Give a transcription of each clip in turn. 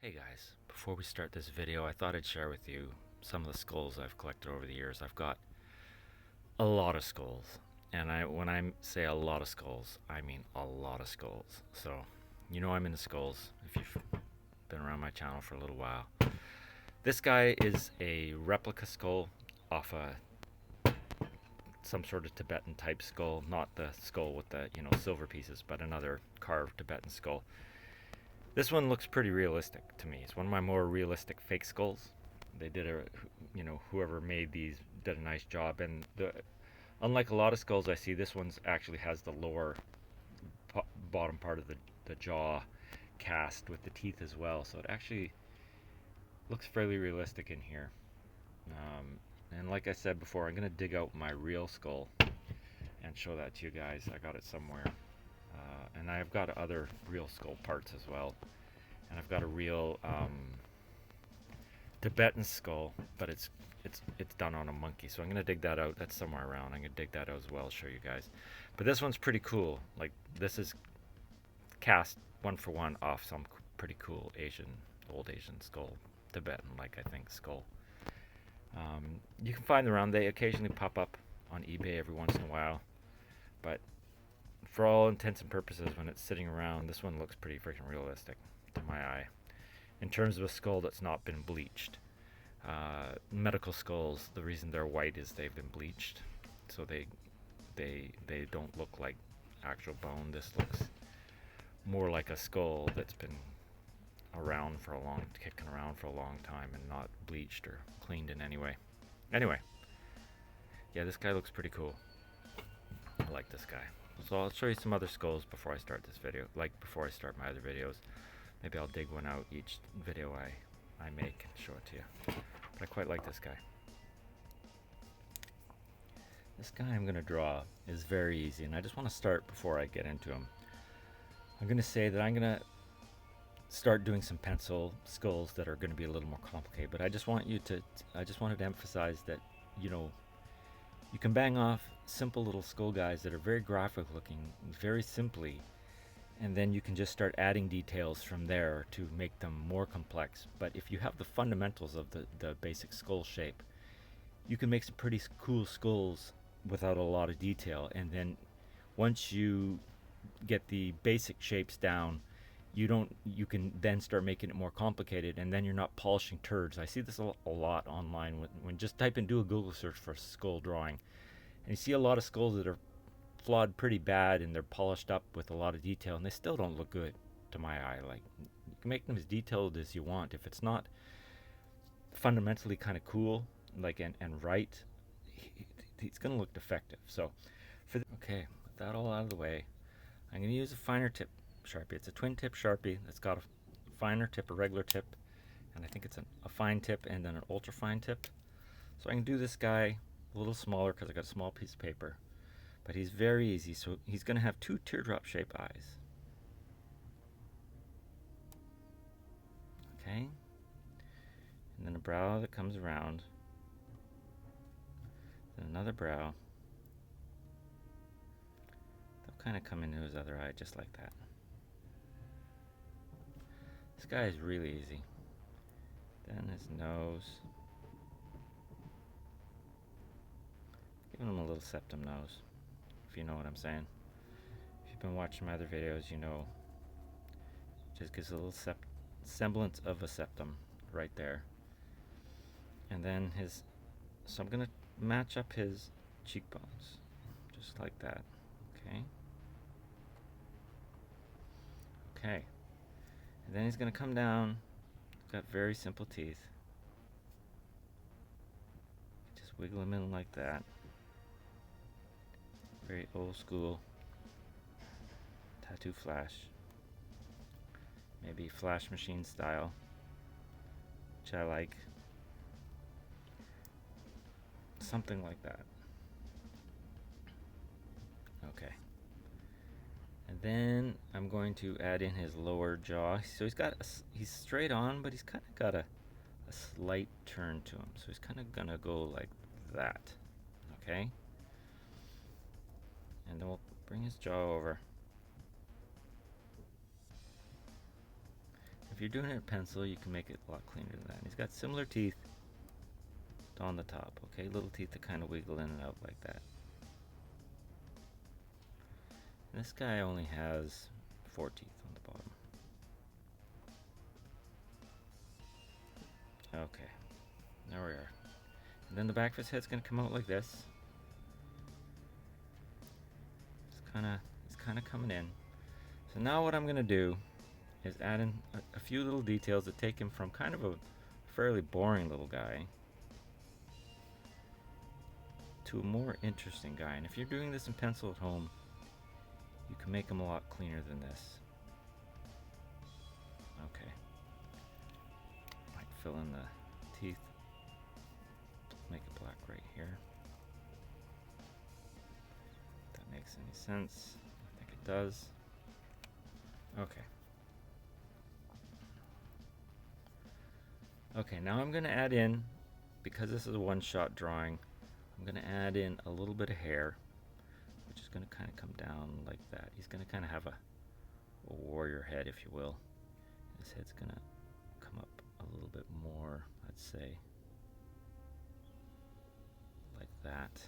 Hey guys, before we start this video, I thought I'd share with you some of the skulls I've collected over the years. I've got a lot of skulls, and when I say a lot of skulls, I mean a lot of skulls. So, you know I'm into skulls if you've been around my channel for a little while. This guy is a replica skull off some sort of Tibetan type skull, not the skull with the, silver pieces, but another carved Tibetan skull. This one looks pretty realistic to me. It's one of my more realistic fake skulls. They did whoever made these did a nice job. And unlike a lot of skulls I see, this one's actually has the lower bottom part of the jaw cast with the teeth as well. So it actually looks fairly realistic in here. And like I said before, I'm gonna dig out my real skull and show that to you guys. I got it somewhere. And I've got other real skull parts as well. And I've got a real Tibetan skull, but it's done on a monkey. So I'm gonna dig that out. That's somewhere around. I'm gonna dig that out as well, show you guys. But this one's pretty cool. Like, this is cast one for one off some pretty cool old Asian skull, Tibetan, like I think, skull. You can find them around. They occasionally pop up on eBay every once in a while, but for all intents and purposes, when it's sitting around, this one looks pretty freaking realistic to my eye. In terms of a skull that's not been bleached. Medical skulls, the reason they're white is they've been bleached, so they don't look like actual bone. This looks more like a skull that's been kicking around for a long time and not bleached or cleaned in any way. Anyway, yeah, this guy looks pretty cool. I like this guy. So I'll show you some other skulls before I start this video, like before I start my other videos. Maybe I'll dig one out each video I make and show it to you. But I quite like this guy. This guy I'm going to draw is very easy, and I just want to start before I get into him. I'm going to say that I'm going to start doing some pencil skulls that are going to be a little more complicated, but I just wanted to emphasize that, you can bang off simple little skull guys that are very graphic looking, very simply, and then you can just start adding details from there to make them more complex. But if you have the fundamentals of the basic skull shape, you can make some pretty cool skulls without a lot of detail. And then once you get the basic shapes down, you can then start making it more complicated, and then you're not polishing turds. I see this a lot online when just do a Google search for skull drawing, and you see a lot of skulls that are flawed pretty bad, and they're polished up with a lot of detail, and they still don't look good to my eye. Like, you can make them as detailed as you want. If it's not fundamentally kind of cool, like and right, it's gonna look defective. So okay, with that all out of the way, I'm gonna use a finer tip Sharpie. It's a twin tip Sharpie that's got a finer tip, a regular tip, and I think it's a fine tip and then an ultra fine tip. So I can do this guy a little smaller because I got a small piece of paper, but he's very easy. So he's going to have two teardrop shaped eyes. Okay, and then a brow that comes around, then another brow. They'll kind of come into his other eye just like that. This guy is really easy. Then his nose. Giving him a little septum nose, if you know what I'm saying. If you've been watching my other videos, you know. Just gives a little semblance of a septum right there. And then so I'm going to match up his cheekbones, just like that. Okay. Okay. And then he's going to come down. He's got very simple teeth. Just wiggle him in like that. Very old school tattoo flash. Maybe flash machine style, which I like. Something like that. Okay. And then I'm going to add in his lower jaw. So he's straight on, but he's kind of got a slight turn to him. So he's kind of gonna go like that. Okay. And then we'll bring his jaw over. If you're doing it in pencil, you can make it a lot cleaner than that. And he's got similar teeth on the top, okay? Little teeth that kind of wiggle in and out like that. And this guy only has 4 teeth on the bottom. Okay, there we are. And then the back of his head's gonna come out like this. It's kind of coming in. So now what I'm gonna do is add in a few little details that take him from kind of a fairly boring little guy to a more interesting guy. And if you're doing this in pencil at home, you can make him a lot cleaner than this. Okay. Might fill in the teeth. Make it black right here. If that makes any sense. I think it does. Okay. Okay, now I'm going to add in, because this is a one-shot drawing, I'm going to add in a little bit of hair, which is going to kind of come down like that. He's going to kind of have a warrior head, if you will. His head's going to come up a little bit more, let's say, like that.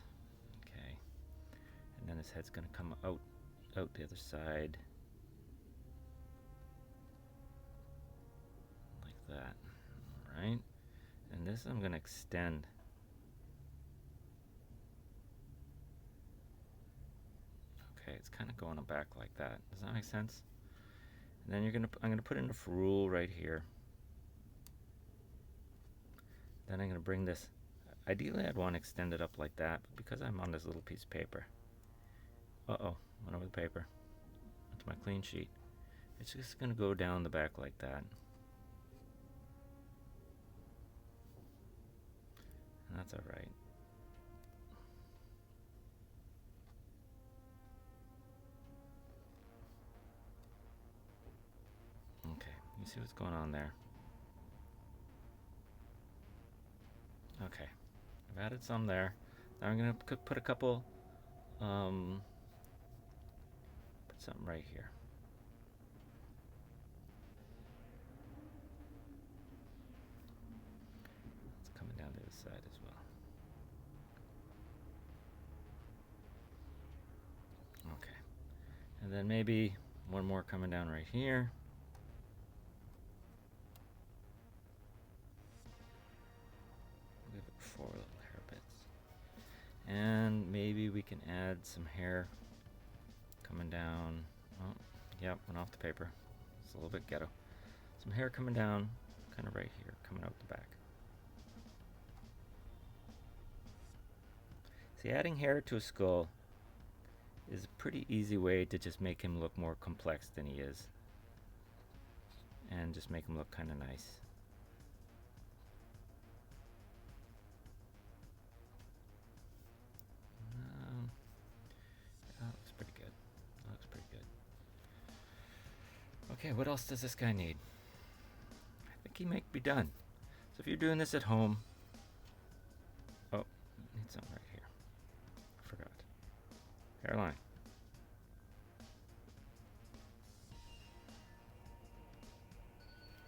Okay. And then his head's going to come out the other side, like that. Right? And this I'm going to extend. Okay, it's kind of going back like that. Does that make sense? And then I'm going to put in a ferrule right here. Then I'm going to bring this. Ideally, I'd want to extend it up like that, but because I'm on this little piece of paper. Uh-oh, went over the paper. That's my clean sheet. It's just going to go down the back like that. That's all right. Okay, you see what's going on there? Okay, I've added some there. Now I'm gonna put a couple, put something right here. It's coming down to the side as well. Okay, and then maybe one more coming down right here. Give it 4 little hair bits. And maybe we can add some hair coming down. Oh, yep, went off the paper. It's a little bit ghetto. Some hair coming down, kind of right here, coming out the back. See, adding hair to a skull is a pretty easy way to just make him look more complex than he is. And just make him look kind of nice. That looks pretty good. That looks pretty good. Okay, what else does this guy need? I think he might be done. So if you're doing this at home, oh, I need something right here. I forgot. Hairline.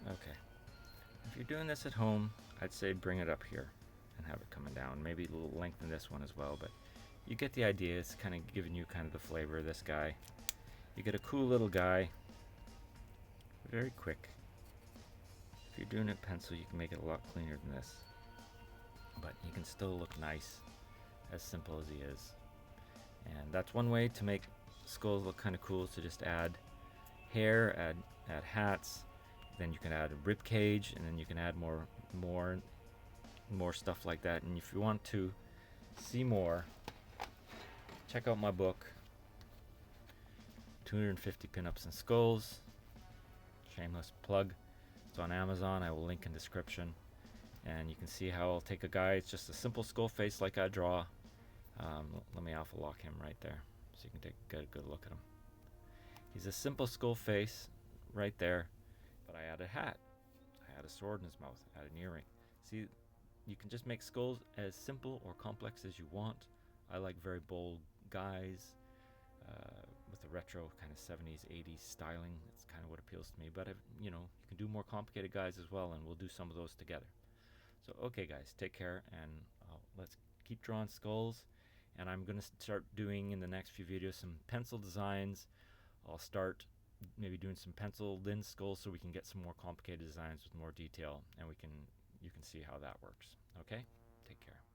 Okay. If you're doing this at home, I'd say bring it up here and have it coming down. Maybe a little lengthen this one as well, but you get the idea. It's kind of giving you kind of the flavor of this guy. You get a cool little guy. Very quick. If you're doing it pencil, you can make it a lot cleaner than this. But he can still look nice, as simple as he is. And that's one way to make skulls look kind of cool, is to just add hair, add hats. Then you can add a rib cage, and then you can add more stuff like that. And if you want to see more, check out my book, 250 Pinups and Skulls. Shameless plug. It's on Amazon. I will link in description. And you can see how I'll take a guy. It's just a simple skull face like I draw. Let me alpha lock him right there so you can get a good look at him. He's a simple skull face right there. But I add a hat. I add a sword in his mouth. I add an earring. See, you can just make skulls as simple or complex as you want. I like very bold guys, with the retro kind of 70s, 80s styling. It's kind of what appeals to me. But you know, you can do more complicated guys as well, and we'll do some of those together. So okay, guys, take care, and let's keep drawing skulls. And I'm going to start doing in the next few videos some pencil designs. I'll start maybe doing some pencil lens skulls so we can get some more complicated designs with more detail, and you can see how that works. Okay, take care.